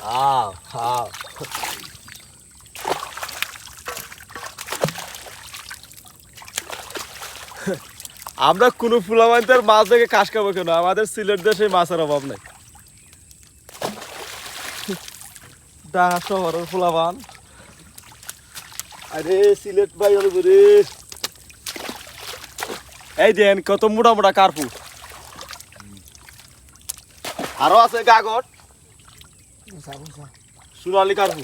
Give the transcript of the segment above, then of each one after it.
হাও হাও আমরা কোনো ফুলামাইন্তার মাছ দেখে কাশ খাবো কেন? আমাদের সিলেট দেশে মাছের অভাব নাই। ঢাকা শহরের ফুলাবান, আরে সিলেট ভাই রে, এই দেন কত মোটা মোটা কার্পু, আরো আছে গাগট, সোনালি কার্পু।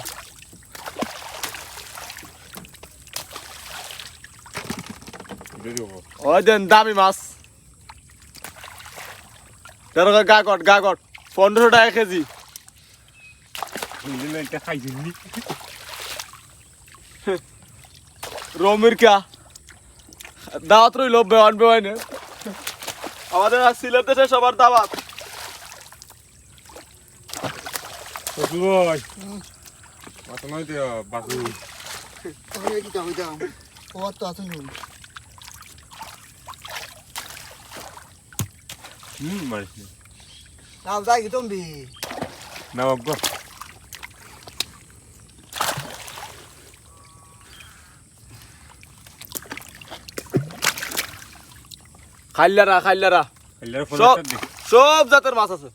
ওই দেন দামি মাছ, গাগট গাগট 1500 টাকা কেজি। রমির কা দাওয়াত রইল, বেওয়ান বেওয়ানে আমাদের সিলেট দেশে সবার দাওয়াত। খাইলারা খাইলারা সব জাতের মাছ আছে।